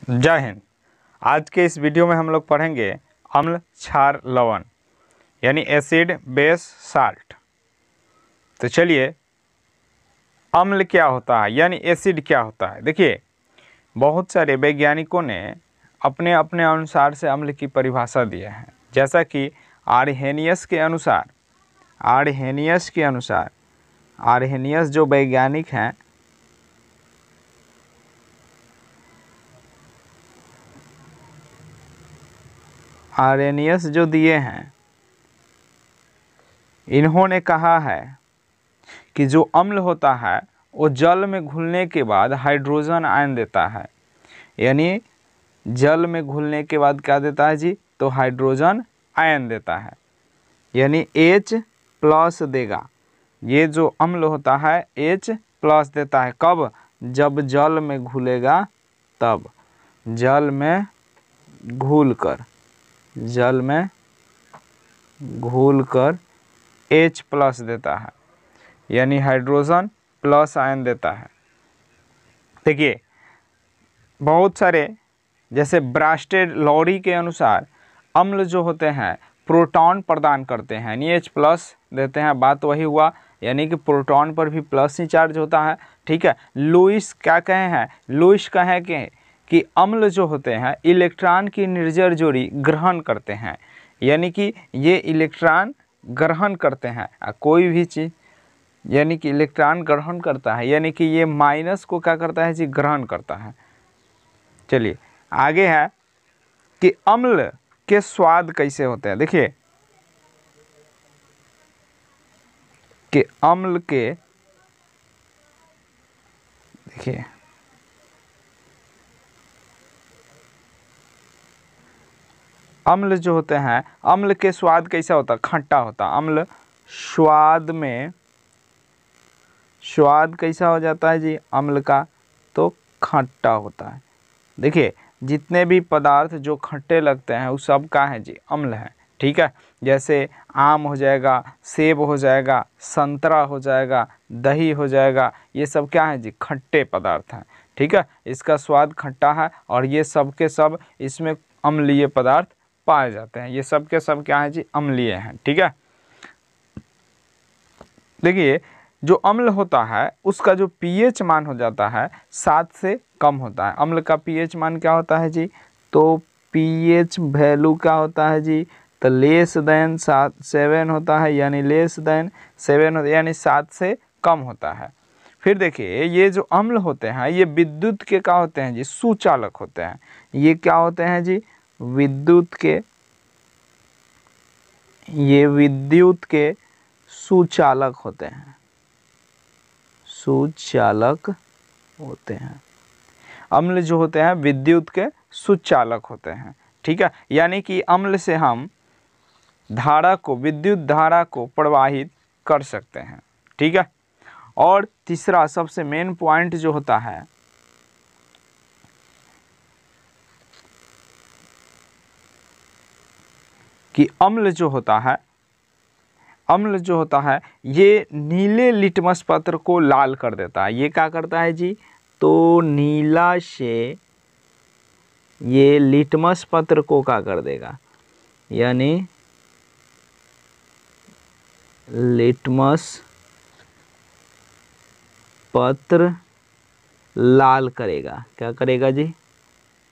जय हिंद। आज के इस वीडियो में हम लोग पढ़ेंगे अम्ल क्षार लवण यानी एसिड बेस साल्ट। तो चलिए, अम्ल क्या होता है यानी एसिड क्या होता है। देखिए, बहुत सारे वैज्ञानिकों ने अपने अपने अनुसार से अम्ल की परिभाषा दी है। जैसा कि आर्हेनियस जो वैज्ञानिक हैं, आर्हेनियस जो दिए हैं, इन्होंने कहा है कि जो अम्ल होता है वो जल में घुलने के बाद हाइड्रोजन आयन देता है। यानी जल में घुलने के बाद क्या देता है जी, तो हाइड्रोजन आयन देता है, यानी H+ देगा। ये जो अम्ल होता है H+ देता है। कब? जब जल में घुलेगा, तब जल में घुलकर H+ देता है, यानी हाइड्रोजन प्लस आयन देता है। देखिए, बहुत सारे जैसे ब्रास्टेड लॉरी के अनुसार अम्ल जो होते हैं प्रोटॉन प्रदान करते हैं, यानी H+ देते हैं। बात वही हुआ, यानी कि प्रोटॉन पर भी प्लस ही चार्ज होता है। ठीक है। लुईस क्या कहे हैं? लुईस कहे कि अम्ल जो होते हैं इलेक्ट्रॉन की निर्जर जोड़ी ग्रहण करते हैं, यानी कि ये इलेक्ट्रॉन ग्रहण करते हैं कोई भी चीज़, यानी कि इलेक्ट्रॉन ग्रहण करता है, यानी कि ये माइनस को क्या करता है जी, ग्रहण करता है। चलिए आगे है कि अम्ल के स्वाद कैसे होते हैं। देखिए कि अम्ल जो होते हैं, अम्ल के स्वाद कैसा होता है? खट्टा होता है। अम्ल स्वाद कैसा हो जाता है जी अम्ल का? तो खट्टा होता है। देखिए, जितने भी पदार्थ जो खट्टे लगते हैं वो सब का है जी, अम्ल है। ठीक है। जैसे आम हो जाएगा, सेब हो जाएगा, संतरा हो जाएगा, दही हो जाएगा, ये सब क्या है जी, खट्टे पदार्थ हैं। ठीक है। इसका स्वाद खट्टा है और ये सब के सब इसमें अम्लीय पदार्थ पाए जाते हैं। ये सब के सब क्या है जी, अम्लीय हैं। ठीक है। देखिए, जो अम्ल होता है उसका जो pH मान हो जाता है 7 से कम होता है। अम्ल का pH मान क्या होता है जी, तो pH वैल्यू क्या होता है जी, तो <7 होता है, यानी <7 होता है, यानी 7 से कम होता है। फिर देखिए, ये जो अम्ल होते हैं ये विद्युत के क्या होते हैं जी, सुचालक होते हैं। ये क्या होते हैं जी, विद्युत के सुचालक होते हैं। अम्ल जो होते हैं विद्युत के सुचालक होते हैं। ठीक है। यानी कि अम्ल से हम विद्युत धारा को प्रवाहित कर सकते हैं। ठीक है। और तीसरा सबसे मेन पॉइंट जो होता है कि अम्ल जो होता है ये नीले लिटमस पत्र को लाल कर देता है। ये क्या करता है जी, तो नीला से ये लिटमस पत्र को क्या कर देगा, यानी लिटमस पत्र लाल करेगा। क्या करेगा जी,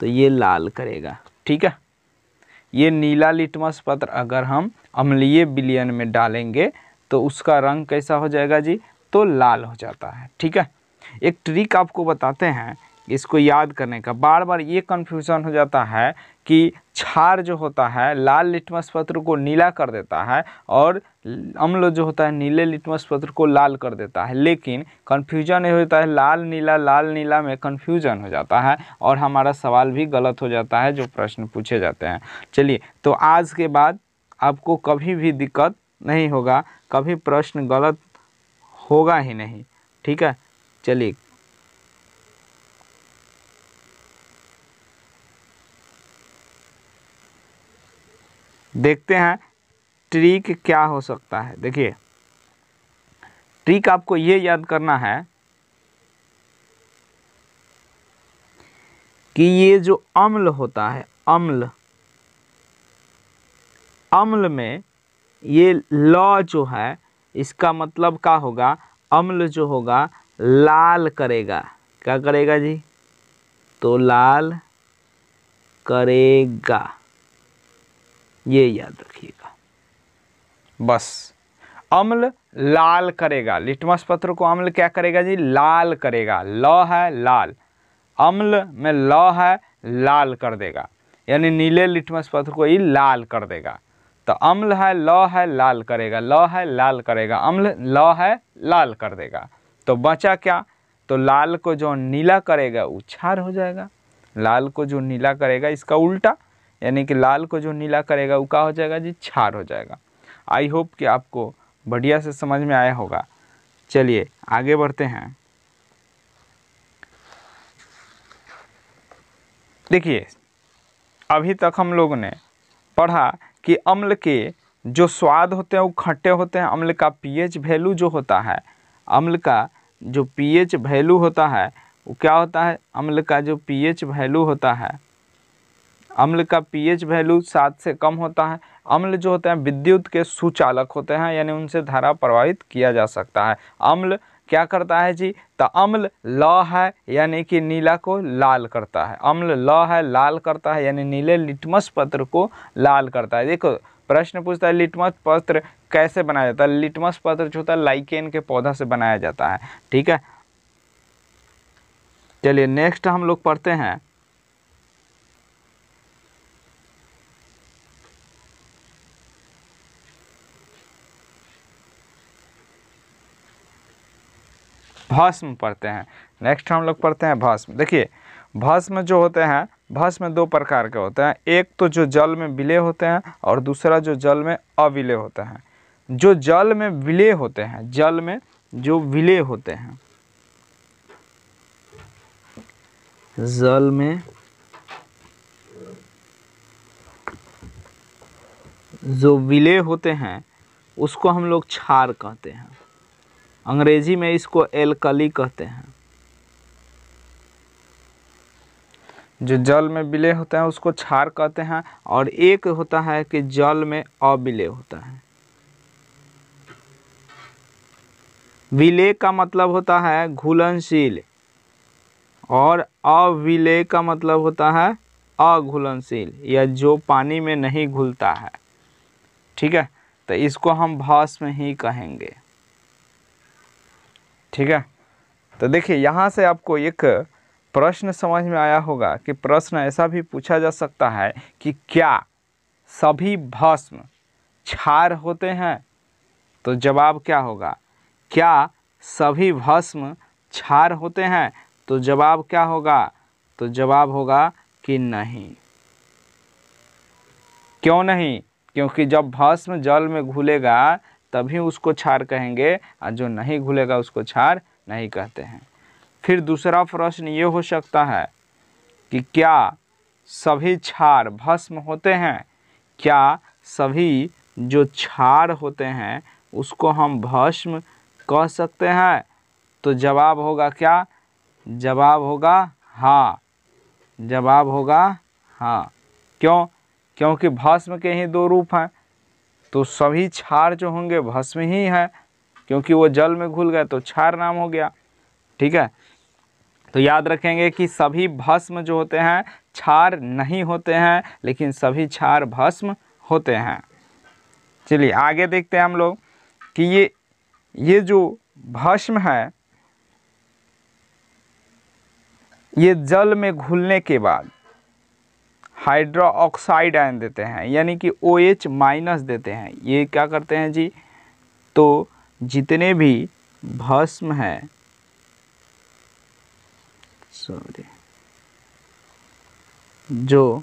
तो ये लाल करेगा। ठीक है। ये नीला लिटमस पत्र अगर हम अम्लीय विलयन में डालेंगे तो उसका रंग कैसा हो जाएगा जी, तो लाल हो जाता है। ठीक है। एक ट्रिक आपको बताते हैं इसको याद करने का। बार बार ये कन्फ्यूज़न हो जाता है कि क्षार जो होता है लाल लिटमस पत्र को नीला कर देता है और अम्ल जो होता है नीले लिटमस पत्र को लाल कर देता है, लेकिन कन्फ्यूजन ये होता है लाल नीला में कन्फ्यूजन हो जाता है और हमारा सवाल भी गलत हो जाता है जो प्रश्न पूछे जाते हैं। चलिए, तो आज के बाद आपको कभी भी दिक्कत नहीं होगा, कभी प्रश्न गलत होगा ही नहीं। ठीक है। चलिए, देखते हैं ट्रिक क्या हो सकता है। देखिए, ट्रिक आपको ये याद करना है कि ये जो अम्ल होता है, अम्ल, अम्ल में ये लौ जो है इसका मतलब क्या होगा, अम्ल जो होगा लाल करेगा। क्या करेगा जी? तो लाल करेगा, ये याद रखिएगा बस। अम्ल लाल करेगा, लिटमस पत्र को अम्ल क्या करेगा जी? लाल करेगा। लौ है लाल, अम्ल में लौ है, लाल कर देगा, यानी नीले लिटमस पत्र को ही लाल कर देगा। तो अम्ल है, लौ है, लाल करेगा, लौ है, लाल करेगा, अम्ल, लौ है, लाल कर देगा। तो बचा क्या? तो लाल को जो नीला करेगा वो क्षार हो जाएगा। लाल को जो नीला करेगा इसका उल्टा, यानी कि लाल को जो नीला करेगा वो क्या हो जाएगा जी? क्षार हो जाएगा। आई होप कि आपको बढ़िया से समझ में आया होगा। चलिए आगे बढ़ते हैं। देखिए अभी तक हम लोगों ने पढ़ा कि अम्ल के जो स्वाद होते हैं वो खट्टे होते हैं। अम्ल का पीएच वैल्यू जो होता है, अम्ल का जो पीएच वैल्यू होता है वो क्या होता है? अम्ल का जो पीएच वैल्यू होता है, अम्ल का पीएच वैल्यू 7 से कम होता है। अम्ल जो होते हैं विद्युत के सुचालक होते हैं, यानी उनसे धारा प्रवाहित किया जा सकता है। अम्ल क्या करता है जी? तो अम्ल लौ है, यानी कि नीला को लाल करता है। अम्ल लौ है, लाल करता है, यानी नीले लिटमस पत्र को लाल करता है। देखो प्रश्न पूछता है लिटमस पत्र कैसे बनाया जाता है। लिटमस पत्र जो होता है लाइकेन के पौधा से बनाया जाता है। ठीक है, चलिए नेक्स्ट हम लोग पढ़ते हैं भस्म पढ़ते हैं। नेक्स्ट हम लोग पढ़ते हैं भस्म। देखिए भस्म जो होते हैं, भस्म 2 प्रकार के होते हैं। एक तो जो जल में विलय होते हैं और दूसरा जो जल में अविलय होते हैं। जो जल में विलय होते हैं, जल में जो विलय होते हैं, जल में जो विलय होते हैं उसको हम लोग क्षार कहते हैं। अंग्रेजी में इसको एल्कली कहते हैं। जो जल में विलय होता है उसको क्षार कहते हैं। और एक होता है कि जल में अविलय होता है। विलय का मतलब होता है घुलनशील और अविलय का मतलब होता है अघुलनशील, या जो पानी में नहीं घुलता है। ठीक है, तो इसको हम भस्म ही कहेंगे। ठीक है, तो देखिए यहाँ से आपको एक प्रश्न समझ में आया होगा कि प्रश्न ऐसा भी पूछा जा सकता है कि क्या सभी भस्म क्षार होते हैं? तो जवाब क्या होगा? क्या सभी भस्म क्षार होते हैं? तो जवाब क्या होगा? तो जवाब होगा कि नहीं। क्यों नहीं? क्योंकि जब भस्म जल में घुलेगा तभी उसको क्षार कहेंगे, और जो नहीं घुलेगा उसको क्षार नहीं कहते हैं। फिर दूसरा प्रश्न ये हो सकता है कि क्या सभी क्षार भस्म होते हैं? क्या सभी जो क्षार होते हैं उसको हम भस्म कह सकते हैं? तो जवाब होगा क्या? जवाब होगा हाँ। जवाब होगा हाँ। क्यों? क्योंकि भस्म के ही 2 रूप हैं, तो सभी क्षार जो होंगे भस्म ही है, क्योंकि वो जल में घुल गए तो क्षार नाम हो गया। ठीक है, तो याद रखेंगे कि सभी भस्म जो होते हैं क्षार नहीं होते हैं, लेकिन सभी क्षार भस्म होते हैं। चलिए आगे देखते हैं हम लोग कि ये जो भस्म है ये जल में घुलने के बाद हाइड्रोक्साइड आयन देते हैं, यानी कि OH- देते हैं। ये क्या करते हैं जी? तो जितने भी भस्म हैं, जो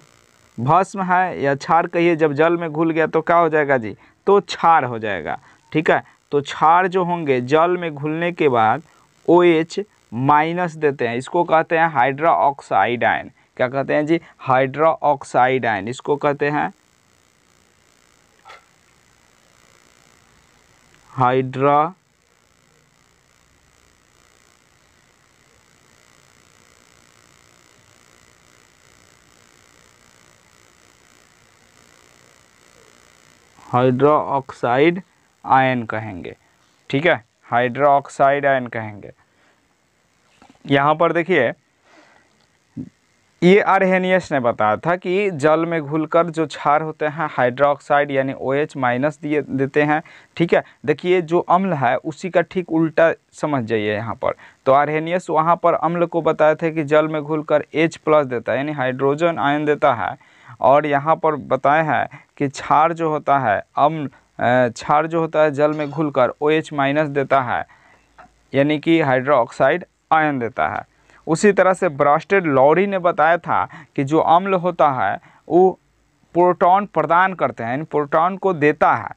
भस्म है या क्षार कहिए, जब जल में घुल गया तो क्या हो जाएगा जी? तो क्षार हो जाएगा। ठीक है, तो क्षार जो होंगे जल में घुलने के बाद OH- देते हैं, इसको कहते हैं हाइड्रोक्साइड आयन। क्या कहते हैं जी? हाइड्रोक्साइड आयन, इसको कहते हैं हाइड्रो हाइड्रोक्साइड आयन कहेंगे। ठीक है, हाइड्रोक्साइड आयन कहेंगे। यहाँ पर देखिए ये आर्हेनियस ने बताया था कि जल में घुलकर जो क्षार होते हैं हाइड्रोक्साइड यानी OH माइनस दिए देते हैं। ठीक है, देखिए जो अम्ल है उसी का ठीक उल्टा समझ जाइए यहाँ पर। तो आर्हेनियस वहाँ पर अम्ल को बताया था कि जल में घुलकर H प्लस देता है यानी हाइड्रोजन आयन देता है, और यहाँ पर बताया है कि क्षार जो होता है क्षार जो होता है जल में घुलकर OH माइनस देता है यानी कि हाइड्रोक्साइड आयन देता है। उसी तरह से ब्रास्टेड लॉरी ने बताया था कि जो अम्ल होता है वो प्रोटॉन प्रदान करते हैं यानी प्रोटॉन को देता है।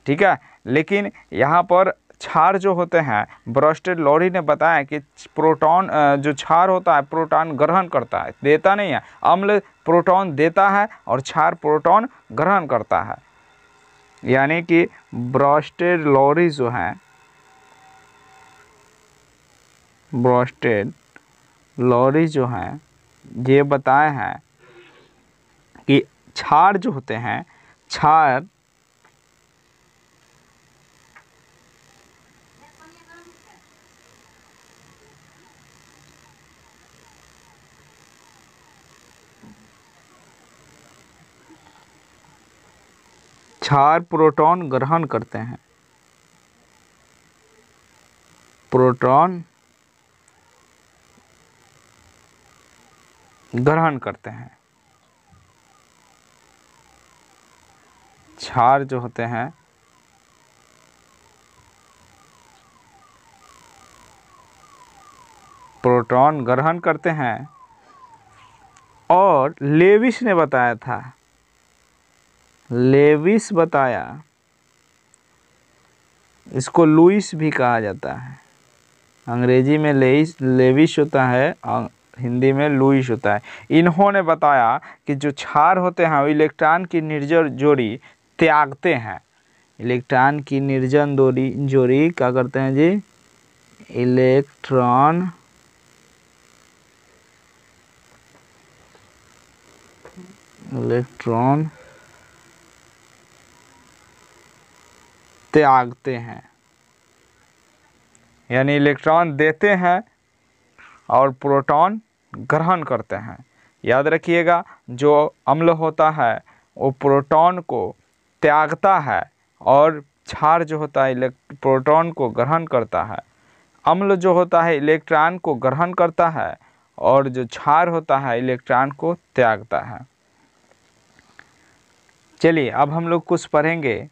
ठीक है, लेकिन यहाँ पर क्षार जो होते हैं ब्रास्टेड लॉरी ने बताया कि प्रोटॉन जो क्षार होता है प्रोटॉन ग्रहण करता है, देता नहीं है। अम्ल प्रोटॉन देता है और क्षार प्रोटॉन ग्रहण करता है। यानी कि ब्रास्टेड लॉरी जो हैं, ब्रास्टेड लॉरी जो हैं ये बताए हैं कि क्षार जो होते हैं क्षार प्रोटॉन ग्रहण करते हैं, प्रोटॉन ग्रहण करते हैं। क्षार जो होते हैं प्रोटॉन ग्रहण करते हैं। और लेविस ने बताया था, लेविस बताया, इसको लुईस भी कहा जाता है। अंग्रेजी में लेविस होता है, हिंदी में लुईस होता है। इन्होंने बताया कि जो क्षार होते हैं वो इलेक्ट्रॉन की निर्जन जोड़ी त्यागते हैं। इलेक्ट्रॉन की निर्जन जोड़ी क्या करते हैं जी? इलेक्ट्रॉन त्यागते हैं, यानी इलेक्ट्रॉन देते हैं और प्रोटॉन ग्रहण करते हैं। याद रखिएगा, जो अम्ल होता है वो प्रोटॉन को त्यागता है और क्षार जो होता है प्रोटॉन को ग्रहण करता है। अम्ल जो होता है इलेक्ट्रॉन को ग्रहण करता है और जो क्षार होता है इलेक्ट्रॉन को त्यागता है। चलिए अब हम लोग कुछ पढ़ेंगे,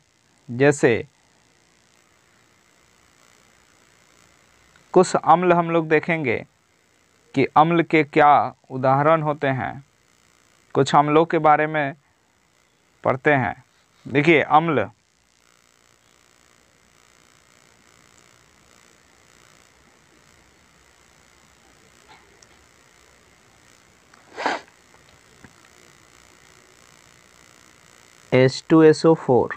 जैसे कुछ अम्ल हम लोग देखेंगे कि अम्ल के क्या उदाहरण होते हैं। कुछ अम्लों के बारे में पढ़ते हैं। देखिए अम्ल, H2SO4,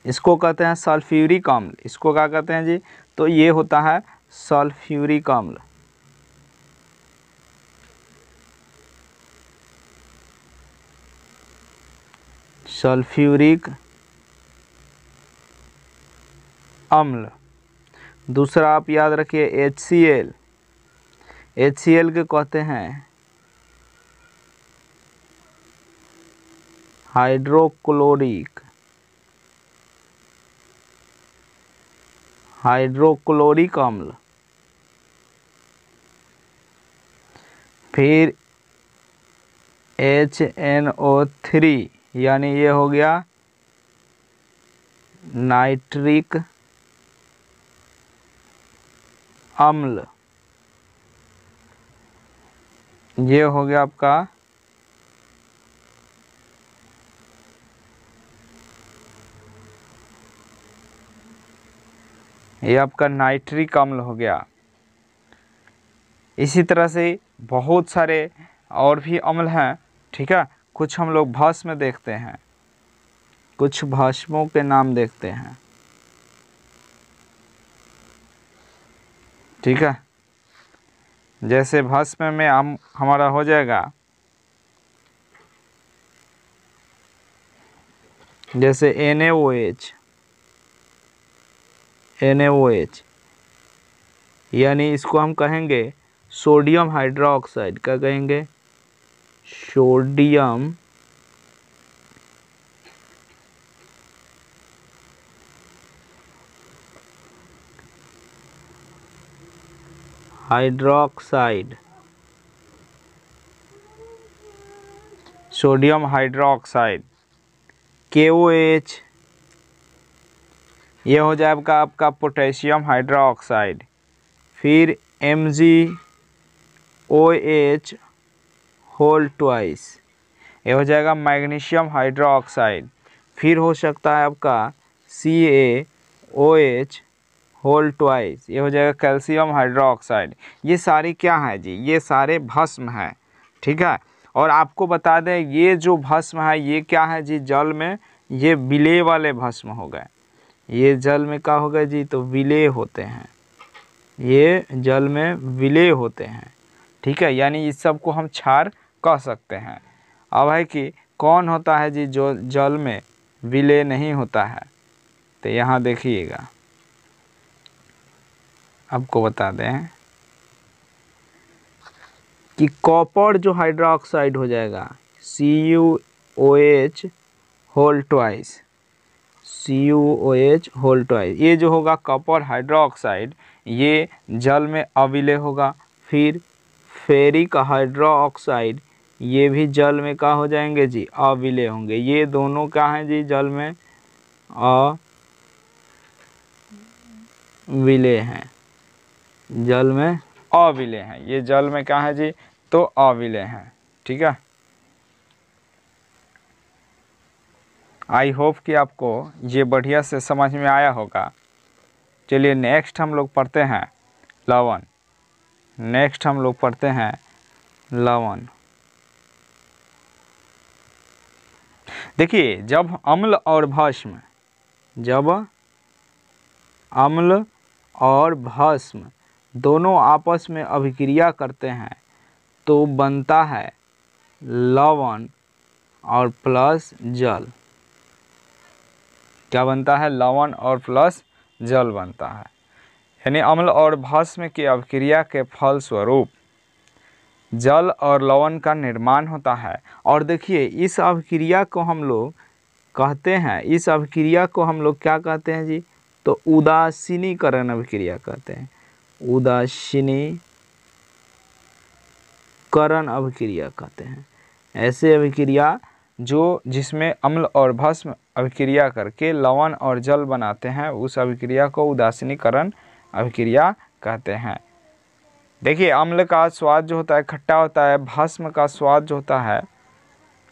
इसको कहते हैं सल्फ्यूरिक अम्ल। इसको क्या कहते हैं जी? तो ये होता है सल्फ्यूरिक अम्ल। सल्फ्यूरिक अम्ल। दूसरा आप याद रखिए HCl। HCl के कहते हैं हाइड्रोक्लोरिक अम्ल। फिर HNO3 यानी ये हो गया नाइट्रिक अम्ल। ये हो गया आपका ये आपका नाइट्रिक अम्ल हो गया। इसी तरह से बहुत सारे और भी अम्ल हैं। ठीक है, कुछ हम लोग भस्म में देखते हैं, कुछ भस्मों के नाम देखते हैं। ठीक है, जैसे भस्म में हमारा हो जाएगा जैसे NaOH यानी इसको हम कहेंगे सोडियम हाइड्रोक्साइड। क्या कहेंगे? Sodium hydroxide, sodium hydroxide. KOH ये हो जाएगा आपका पोटेशियम हाइड्रोक्साइड। फिर MgOH होल ट्वाइस, ये हो जाएगा मैग्नीशियम हाइड्रोक्साइड। फिर हो सकता है आपका CaOH होल ट्वाइस, ये हो जाएगा कैल्शियम हाइड्रोक्साइड। ये सारे क्या है जी? ये सारे भस्म है, ठीक है। और आपको बता दें ये जो भस्म है ये क्या है जी? जल में ये विलेय वाले भस्म हो गए। ये जल में क्या हो गए जी? तो विलेय होते हैं, ये जल में विलेय होते हैं, ठीक है। यानी इस सब को हम क्षार कह सकते हैं। अब है कि कौन होता है जी जो जल में विलेय नहीं होता है? तो यहाँ देखिएगा, आपको बता दें कि कॉपर जो हाइड्रोक्साइड हो जाएगा CuOH whole twice, CuOH whole twice, ये जो होगा कॉपर हाइड्रोक्साइड ये जल में अविलेय होगा। फिर फेरिक हाइड्रोक्साइड ये भी जल में क्या हो जाएंगे जी? अविलेय होंगे। ये दोनों क्या हैं जी? जल में अविलेय हैं, जल में अविलेय हैं। ये जल में क्या है जी? तो अविलेय हैं, ठीक है। आई होप कि आपको ये बढ़िया से समझ में आया होगा। चलिए नेक्स्ट हम लोग पढ़ते हैं लवण। नेक्स्ट हम लोग पढ़ते हैं लवण। देखिए जब अम्ल और भस्म, जब अम्ल और भस्म दोनों आपस में अभिक्रिया करते हैं तो बनता है लवण और प्लस जल। क्या बनता है? लवण और प्लस जल बनता है। यानी अम्ल और भस्म की अभिक्रिया के फलस्वरूप जल और लवण का निर्माण होता है। और देखिए इस अभिक्रिया को हम लोग कहते हैं, इस अभिक्रिया को हम लोग क्या कहते हैं जी? तो उदासीनीकरण अभिक्रिया कहते हैं। उदासीनीकरण अभिक्रिया कहते हैं। ऐसे अभिक्रिया जो जिसमें अम्ल और भस्म अभिक्रिया करके लवण और जल बनाते हैं उस अभिक्रिया को उदासीनीकरण अभिक्रिया कहते हैं। देखिए अम्ल का स्वाद जो होता है खट्टा होता है, भस्म का स्वाद जो होता है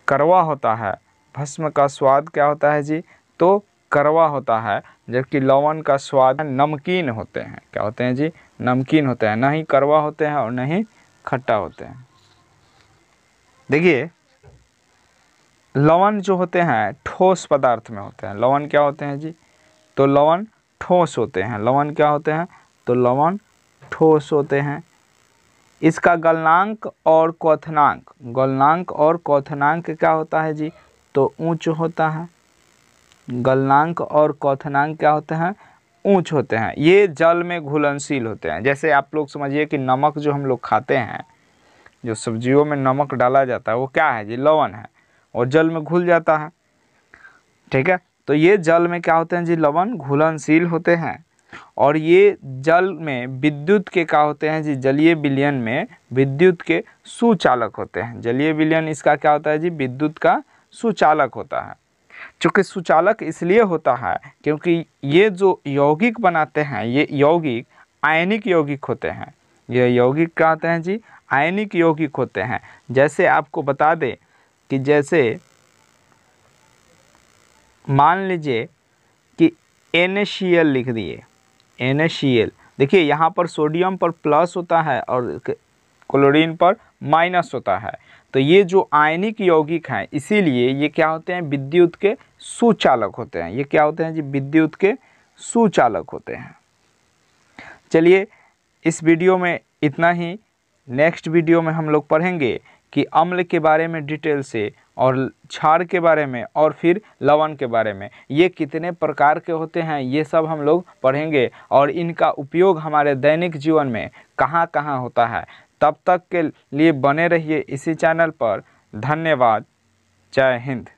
कड़वा होता है। भस्म का स्वाद क्या होता है जी? तो कड़वा होता है, जबकि लवण का स्वाद नमकीन होते हैं। क्या होते हैं जी? नमकीन होते हैं, ना ही कड़वा होते हैं और ना ही खट्टा होते हैं। देखिए लवण जो होते हैं ठोस पदार्थ में होते हैं। लवण क्या होते हैं जी? तो लवण ठोस होते हैं। लवण क्या होते हैं? तो लवण ठोस होते हैं। इसका गलनांक और क्वथनांक, गलनांक और क्वथनांक क्या होता है जी? तो ऊंच होता है। गलनांक और क्वथनांक क्या होते हैं? ऊंच होते हैं। ये जल में घुलनशील होते हैं। जैसे आप लोग समझिए कि नमक जो हम लोग खाते हैं, जो सब्जियों में नमक डाला जाता है वो क्या है जी? लवण है और जल में घुल जाता है, ठीक है। तो ये जल में क्या होते हैं जी? लवण घुलनशील होते हैं। और ये जल में विद्युत के क्या होते हैं जी? जलीय विलयन में विद्युत के सुचालक होते हैं। जलीय विलयन इसका क्या होता है जी? विद्युत का सुचालक होता है। चूँकि सुचालक इसलिए होता है क्योंकि ये जो यौगिक बनाते हैं ये यौगिक आयनिक यौगिक होते हैं। ये यौगिक क्या होते हैं जी? आयनिक यौगिक होते हैं। जैसे आपको बता दें कि जैसे मान लीजिए कि NaCl लिख दिए, NaCl। देखिए यहाँ पर सोडियम पर प्लस होता है और क्लोरीन पर माइनस होता है। तो ये जो आयनिक यौगिक हैं इसीलिए ये क्या होते हैं? विद्युत के सुचालक होते हैं। ये क्या होते हैं जी? विद्युत के सुचालक होते हैं। चलिए इस वीडियो में इतना ही। नेक्स्ट वीडियो में हम लोग पढ़ेंगे कि अम्ल के बारे में डिटेल से और क्षार के बारे में और फिर लवण के बारे में, ये कितने प्रकार के होते हैं ये सब हम लोग पढ़ेंगे और इनका उपयोग हमारे दैनिक जीवन में कहाँ कहाँ होता है। तब तक के लिए बने रहिए इसी चैनल पर। धन्यवाद। जय हिंद।